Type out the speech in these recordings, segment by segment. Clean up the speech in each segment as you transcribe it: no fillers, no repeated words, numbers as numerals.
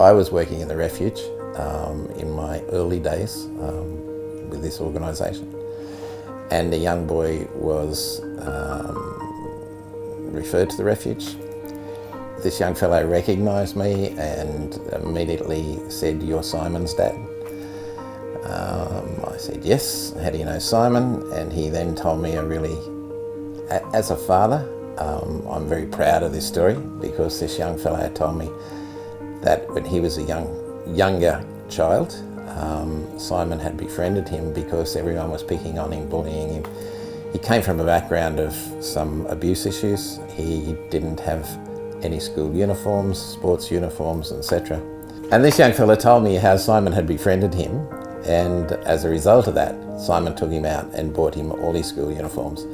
I was working in the refuge in my early days with this organisation, and a young boy was referred to the refuge. This young fellow recognised me and immediately said, "You're Simon's dad." I said, "Yes, how do you know Simon?" And he then told me as a father, I'm very proud of this story, because this young fellow told me that when he was a younger child, Simon had befriended him because everyone was picking on him, bullying him. He came from a background of some abuse issues. He didn't have any school uniforms, sports uniforms, etc. And this young fella told me how Simon had befriended him, and as a result of that, Simon took him out and bought him all his school uniforms,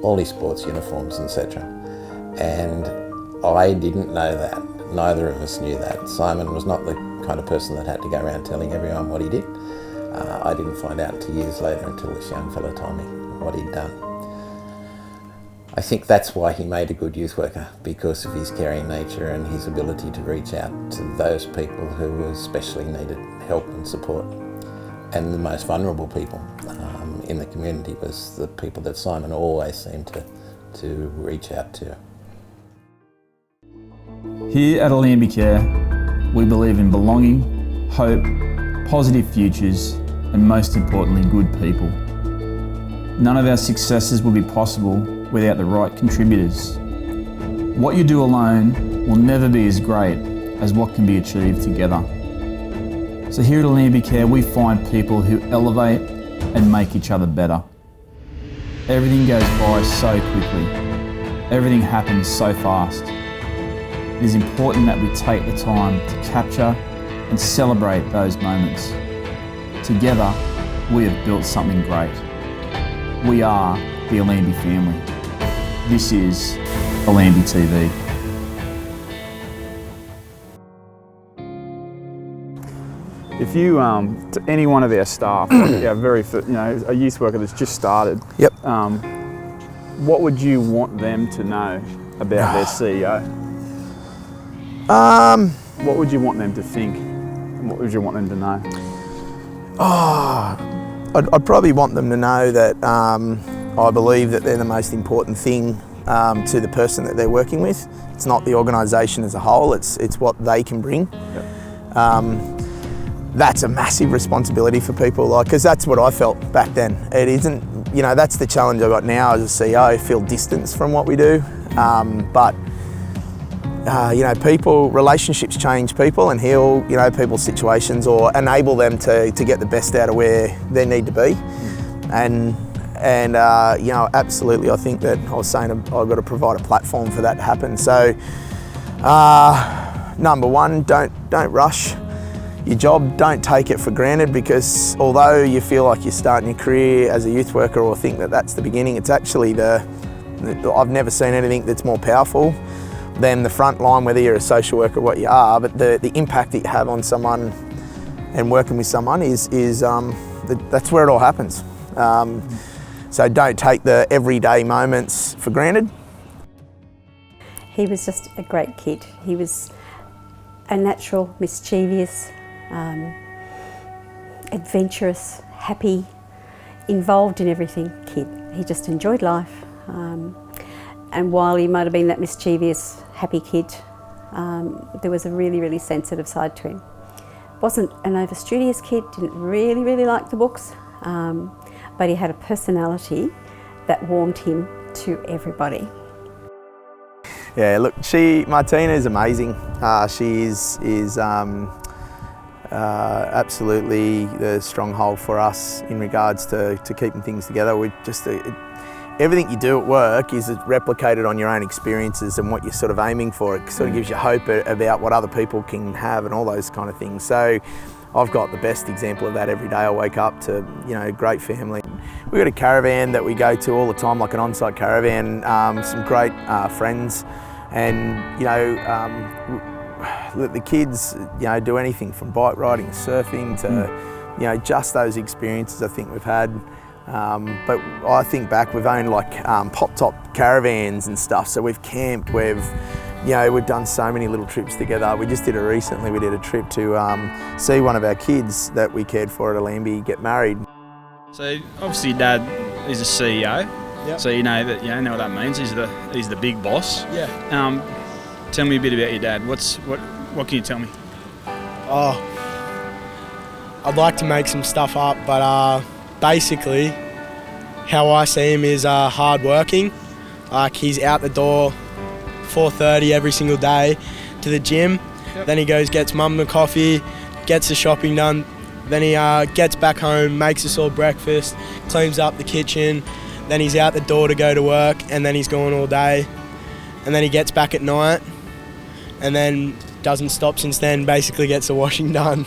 all his sports uniforms, etc. And I didn't know that. Neither of us knew that. Simon was not the kind of person that had to go around telling everyone what he did. I didn't find out until years later, until this young fella told me what he'd done. I think that's why he made a good youth worker, because of his caring nature and his ability to reach out to those people who especially needed help and support. And the most vulnerable people in the community was the people that Simon always seemed to reach out to. Here at Allambi Care, we believe in belonging, hope, positive futures, and most importantly, good people. None of our successes will be possible without the right contributors. What you do alone will never be as great as what can be achieved together. So here at Allambi Care, we find people who elevate and make each other better. Everything goes by so quickly. Everything happens so fast. It is important that we take the time to capture and celebrate those moments. Together, we have built something great. We are the Allambi family. This is Allambi TV. If you, to any one of our staff, a youth worker that's just started, yep. What would you want them to know about their CEO? What would you want them to think? And what would you want them to know? I'd probably want them to know that I believe that they're the most important thing to the person that they're working with. It's not the organisation as a whole, it's what they can bring. Yep. That's a massive responsibility for people, because that's what I felt back then. It isn't, that's the challenge I got now as a CEO. I feel distance from what we do, relationships change people and heal, people's situations, or enable them to get the best out of where they need to be. And absolutely, I think that I was saying I've got to provide a platform for that to happen. So, number one, don't rush your job. Don't take it for granted, because although you feel like you're starting your career as a youth worker or think that that's the beginning, it's actually I've never seen anything that's more powerful than the front line, whether you're a social worker or what you are, but the impact that you have on someone and working with someone is that's where it all happens. So don't take the everyday moments for granted. He was just a great kid. He was a natural, mischievous, adventurous, happy, involved in everything kid. He just enjoyed life. And while he might have been that mischievous, happy kid, there was a really, really sensitive side to him. Wasn't an over-studious kid, didn't really like the books, but he had a personality that warmed him to everybody. Yeah, look, Martina is amazing. She is absolutely the stronghold for us in regards to keeping things together. We just everything you do at work is replicated on your own experiences and what you're sort of aiming for. It sort of gives you hope about what other people can have and all those kind of things. So I've got the best example of that every day. I wake up to, great family. We've got a caravan that we go to all the time, like an on-site caravan, some great friends, and, the kids, do anything from bike riding, surfing to, just those experiences I think we've had. But I think back, we've owned like pop-top caravans and stuff, so we've camped, we've You know, we've done so many little trips together. We just did it recently. We did a trip to see one of our kids that we cared for at Allambi get married. So obviously, your dad is a CEO. Yep. So you know what that means. He's the big boss. Yeah. Tell me a bit about your dad. What can you tell me? Oh, I'd like to make some stuff up, but basically, how I see him is hard working. Like, he's out the door 4:30 every single day to the gym. Yep. Then he goes, gets mum a coffee, gets the shopping done. Then he gets back home, makes us all breakfast, cleans up the kitchen. Then he's out the door to go to work, and then he's gone all day. And then he gets back at night, and then doesn't stop since then, basically gets the washing done.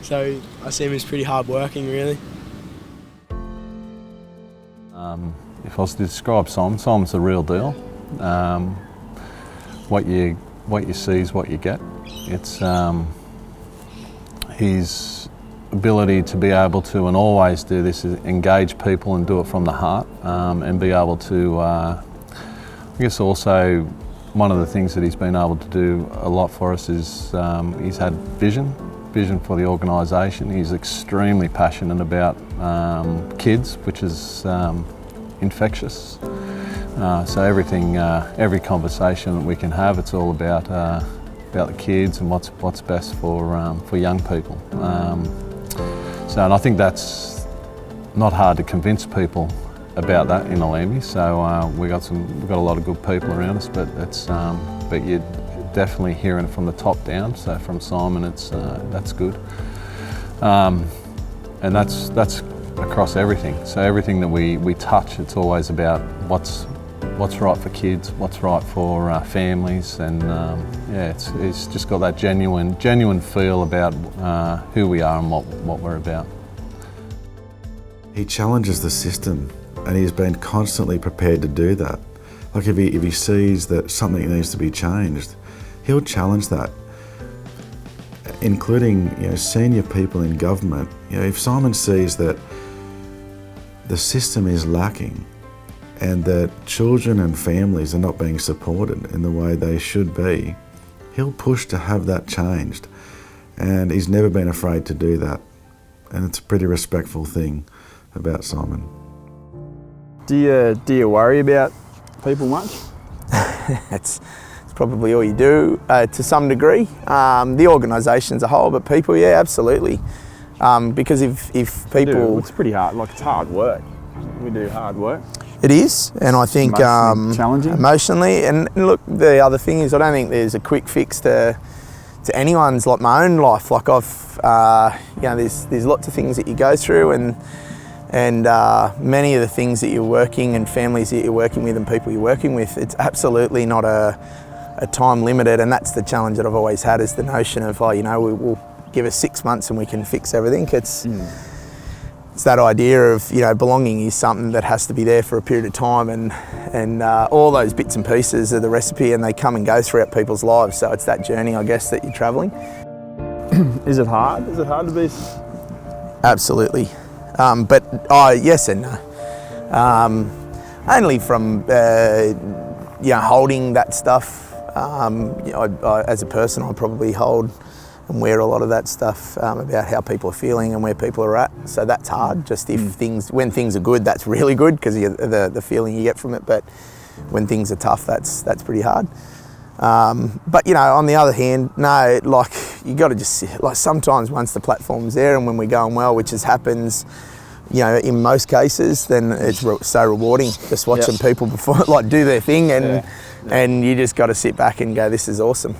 So I see him as pretty hard working, really. If I was to describe Simon's the real deal. What you see is what you get. It's his ability to be able to, and always do this, is engage people and do it from the heart, and be able to, I guess also one of the things that he's been able to do a lot for us is he's had vision for the organisation. He's extremely passionate about kids, which is infectious. So every conversation that we can have, it's all about the kids and what's best for young people. And I think that's not hard to convince people about that in Allambi. So we've got a lot of good people around us, but you're definitely hearing it from the top down. So from Simon, that's good, and that's across everything. So everything that we touch, it's always about what's right for kids, what's right for families, and it's just got that genuine feel about who we are and what we're about. He challenges the system, and he's been constantly prepared to do that. Like if he sees that something needs to be changed, he'll challenge that, including senior people in government. If Simon sees that the system is lacking and that children and families are not being supported in the way they should be, he'll push to have that changed, and he's never been afraid to do that, and it's a pretty respectful thing about Simon. Do you worry about people much? It's probably all you do to some degree. The organisation as a whole, but people, yeah, absolutely. Because if people... It's pretty hard, it's hard work. We do hard work. It is, and I think challenging. Emotionally, and look, the other thing is I don't think there's a quick fix to anyone's, like my own life. Like there's lots of things that you go through, and many of the things that you're working and families that you're working with and people you're working with, it's absolutely not a time limited, and that's the challenge that I've always had, is the notion of we'll give us 6 months and we can fix everything. It's that idea of belonging is something that has to be there for a period of time, and all those bits and pieces are the recipe, and they come and go throughout people's lives. So it's that journey, I guess, that you're travelling. Is it hard? Is it hard to be? Absolutely, but yes and no. Only from holding that stuff. As a person, I probably hold and wear a lot of that stuff about how people are feeling and where people are at. So that's hard. Just when things are good, that's really good, because the feeling you get from it. But when things are tough, that's pretty hard. But on the other hand, no, you got to just sometimes once the platform's there and when we're going well, which happens, in most cases, then it's so rewarding just watching people before do their thing, and you just got to sit back and go, this is awesome.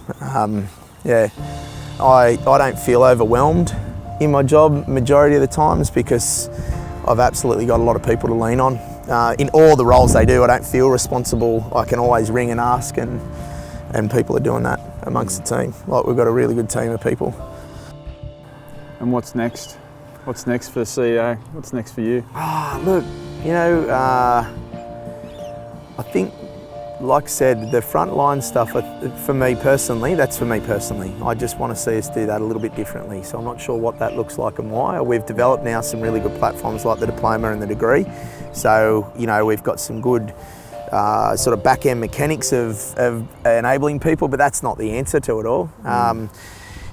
I don't feel overwhelmed in my job majority of the times, because I've absolutely got a lot of people to lean on. In all the roles they do, I don't feel responsible. I can always ring and ask, and people are doing that amongst the team. We've got a really good team of people. And what's next? What's next for CEO? What's next for you? Look, I think, like I said, the frontline stuff, for me personally, that's for me personally. I just want to see us do that a little bit differently. So I'm not sure what that looks like and why. We've developed now some really good platforms like the diploma and the degree. So, we've got some good sort of back-end mechanics of enabling people, but that's not the answer to it all.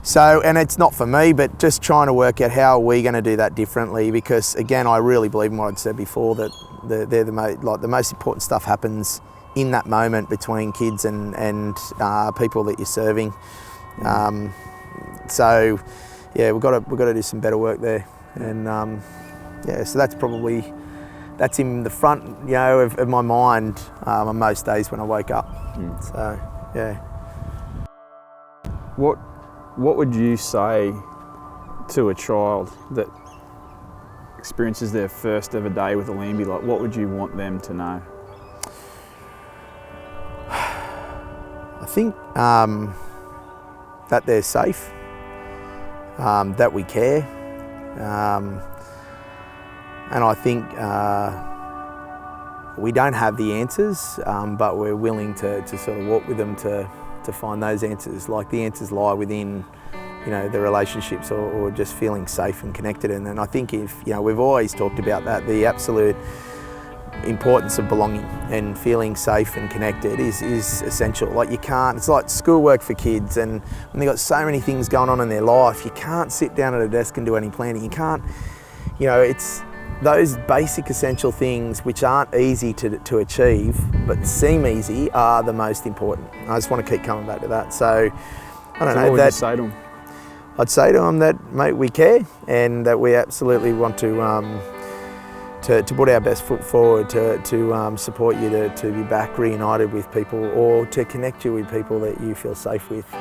So, and it's not for me, but just trying to work out how are we going to do that differently, because again, I really believe in what I'd said before, that they're the most important stuff happens in that moment between kids and people that you're serving. So yeah, we've got to do some better work there, and yeah, so that's in the front, you know, of my mind on most days when I wake up. So yeah. What would you say to a child that experiences their first ever day with Allambi? Like, what would you want them to know? I think that they're safe, that we care, and I think we don't have the answers, but we're willing to sort of walk with them to find those answers. Like, the answers lie within, you know, the relationships or just feeling safe and connected. And I think if, you know, we've always talked about that, the absolute importance of belonging and feeling safe and connected is essential. Like, you can't, it's like schoolwork for kids, and when they've got so many things going on in their life, you can't sit down at a desk and do any planning. You can't, you know, it's those basic essential things which aren't easy to achieve but seem easy are the most important. I just want to keep coming back to that. So I don't know. What would you say to them? I'd say to them that, mate, we care, and that we absolutely want to put our best foot forward to support you to be back reunited with people, or to connect you with people that you feel safe with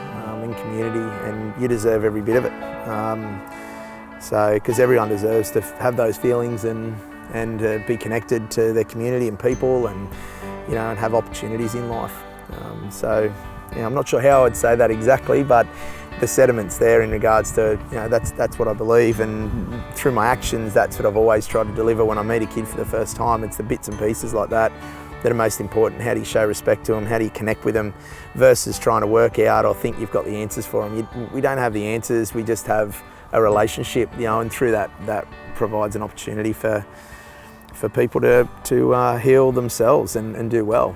in community, and you deserve every bit of it. So, because everyone deserves to have those feelings and be connected to their community and people, and, you know, and have opportunities in life. So, yeah, I'm not sure how I'd say that exactly, but the sentiment's there in regards to, you know, that's what I believe, and through my actions, that's what I've always tried to deliver when I meet a kid for the first time. It's the bits and pieces like that that are most important. How do you show respect to them? How do you connect with them, versus trying to work out or think you've got the answers for them? We don't have the answers, we just have a relationship, you know, and through that provides an opportunity for people to heal themselves and do well.